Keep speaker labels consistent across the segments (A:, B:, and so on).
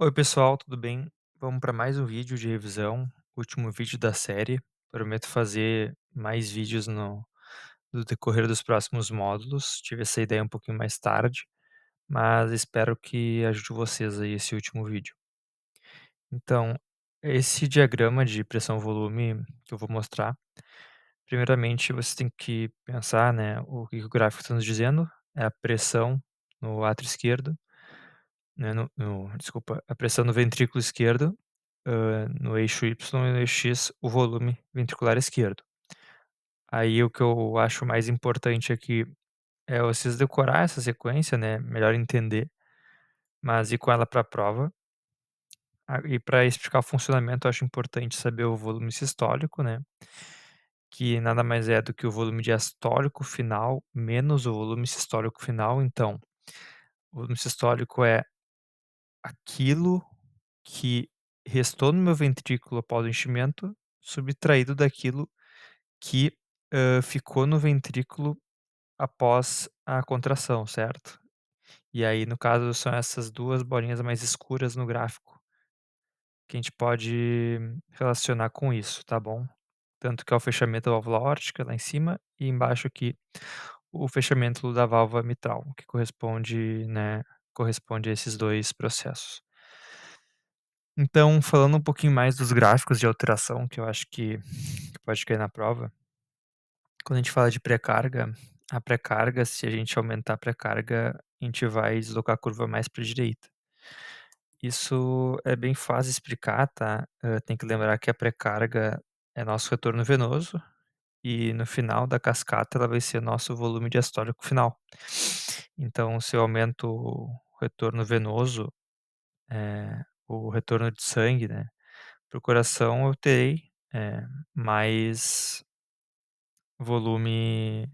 A: Oi, pessoal, tudo bem? Vamos para mais um vídeo de revisão, último vídeo da série. Prometo fazer mais vídeos no decorrer dos próximos módulos. Tive essa ideia um pouquinho mais tarde, mas espero que ajude vocês aí esse último vídeo. Então, esse diagrama de pressão-volume que eu vou mostrar, primeiramente você tem que pensar, né, o que o gráfico está nos dizendo, é a pressão no átrio esquerdo, né, desculpa, a pressão no ventrículo esquerdo, no eixo Y e no eixo X, o volume ventricular esquerdo. Aí o que eu acho mais importante aqui é vocês decorar essa sequência, né, melhor entender, mas ir com ela para a prova. E para explicar o funcionamento, eu acho importante saber o volume sistólico, né, que nada mais é do que o volume diastólico final menos o volume sistólico final. Então, o volume sistólico é aquilo que restou no meu ventrículo após o enchimento, subtraído daquilo que, ficou no ventrículo após a contração, certo? E aí, no caso, são essas 2 bolinhas mais escuras no gráfico, que a gente pode relacionar com isso, tá bom? Tanto que é o fechamento da válvula aórtica lá em cima e embaixo aqui o fechamento da válvula mitral, que corresponde, né, corresponde a esses 2 processos. Então, falando um pouquinho mais dos gráficos de alteração, que eu acho que pode cair na prova, quando a gente fala de pré-carga, a pré-carga, se a gente aumentar a pré-carga, a gente vai deslocar a curva mais para a direita. Isso é bem fácil de explicar, tá? Tem que lembrar que a pré-carga é nosso retorno venoso e no final da cascata ela vai ser nosso volume diastólico final. Então, se eu aumento o retorno venoso, o retorno de sangue, né, para o coração, eu terei, mais volume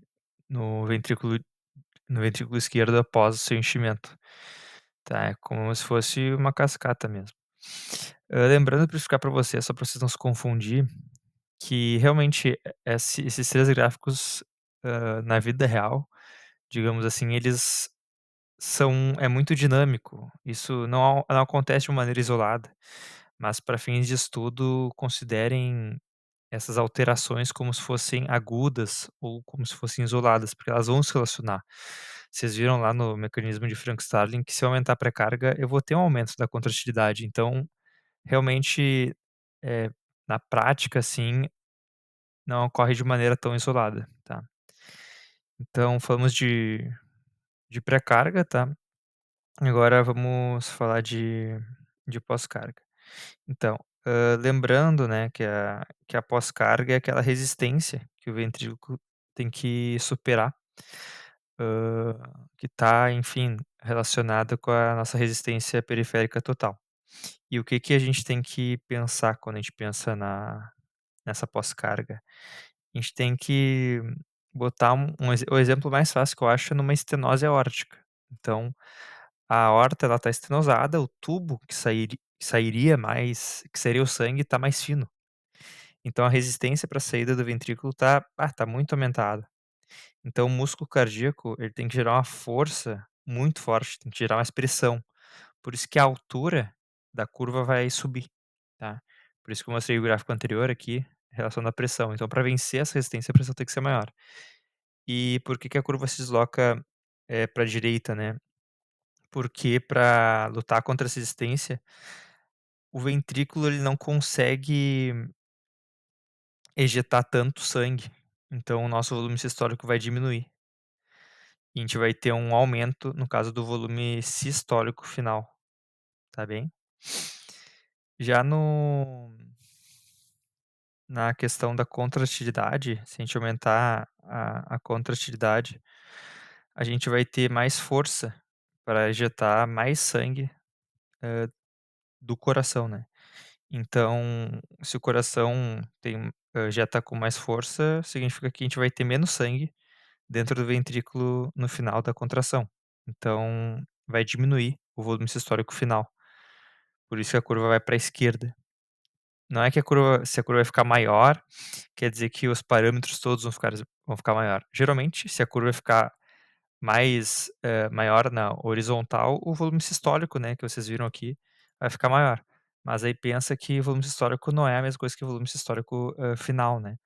A: no ventrículo no ventrículo esquerdo após o seu enchimento, tá, é como se fosse uma cascata mesmo. Lembrando para explicar para você, só para vocês não se confundir, que realmente esses 3 gráficos, na vida real, digamos assim, eles é muito dinâmico, isso não acontece de uma maneira isolada, mas para fins de estudo, considerem essas alterações como se fossem agudas ou como se fossem isoladas, porque elas vão se relacionar. Vocês viram lá no mecanismo de Frank-Starling que se eu aumentar a pré-carga, eu vou ter um aumento da contratilidade. Então, realmente, eh, na prática, assim, não ocorre de maneira tão isolada, tá. Então falamos de pré-carga, tá. Agora vamos falar de pós-carga. Então, lembrando, né, que a pós-carga é aquela resistência que o ventrículo tem que superar, hã, que está, enfim, relacionada com a nossa resistência periférica total. E o que que a gente tem que pensar quando a gente pensa nessa pós-carga? A gente tem que botar o exemplo mais fácil que eu acho é numa estenose aórtica. Então, a aorta ela está estenosada, o tubo que sairia o sangue está mais fino. Então a resistência para a saída do ventrículo tá muito aumentada. Então o músculo cardíaco, ele tem que gerar uma força muito forte, tem que gerar mais pressão. Por isso que a altura da curva vai subir, tá. Por isso que eu mostrei o gráfico anterior aqui, em relação da pressão. Então para vencer essa resistência, a pressão tem que ser maior. E por que que a curva se desloca, pra direita, né. Porque para lutar contra essa resistência, o ventrículo ele não consegue ejetar tanto sangue, então o nosso volume sistólico vai diminuir. E a gente vai ter um aumento, no caso do volume sistólico final, tá bem? Já no na questão da contratilidade, se a gente aumentar a contratilidade, a gente vai ter mais força para ejetar mais sangue, do coração, né. Então, se o coração já está com mais força, significa que a gente vai ter menos sangue dentro do ventrículo no final da contração. Então, vai diminuir o volume sistólico final. Por isso que a curva vai para a esquerda. Não é que se a curva vai ficar maior, quer dizer que os parâmetros todos vão ficar maior. Geralmente, se a curva ficar maior na horizontal, o volume sistólico, né, que vocês viram aqui, vai ficar maior. Mas aí pensa que volume sistólico não é a mesma coisa que volume sistólico, final, né.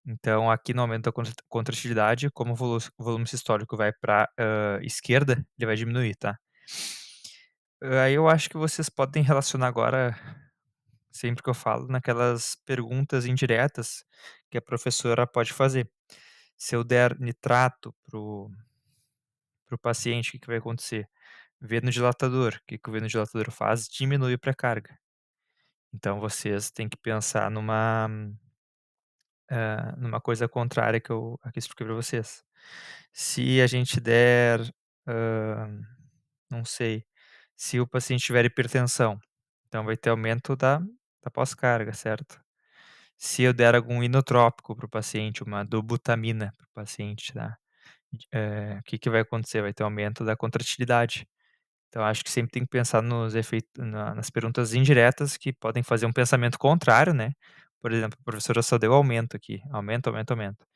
A: Então aqui no aumento da contratividade, como o volume sistólico vai para esquerda, ele vai diminuir, tá. Aí eu acho que vocês podem relacionar agora, sempre que eu falo, naquelas perguntas indiretas que a professora pode fazer. Se eu der nitrato pro paciente, o que que vai acontecer? Venodilatador, o que que o venodilatador faz? Diminui a carga. Então vocês têm que pensar numa coisa contrária que eu aqui expliquei para vocês. Se a gente der, hã, não sei, se o paciente tiver hipertensão, então vai ter aumento da pós-carga, certo? Se eu der algum inotrópico para o paciente, uma dobutamina para o paciente, tá? O que que vai acontecer? Vai ter aumento da contratilidade. Então acho que sempre tem que pensar nos efeitos nas perguntas indiretas que podem fazer um pensamento contrário, né. Por exemplo, a professora só deu aumento aqui, aumento, aumento, aumento.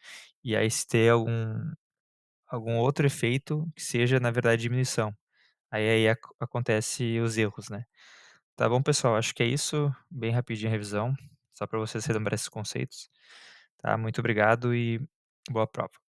A: E aí se ter algum outro efeito que seja, na verdade, diminuição. Aí acontece os erros, né. Tá bom, pessoal, acho que é isso, bem rapidinho a revisão, só para vocês relembrarem esses conceitos, tá. Muito obrigado e boa prova.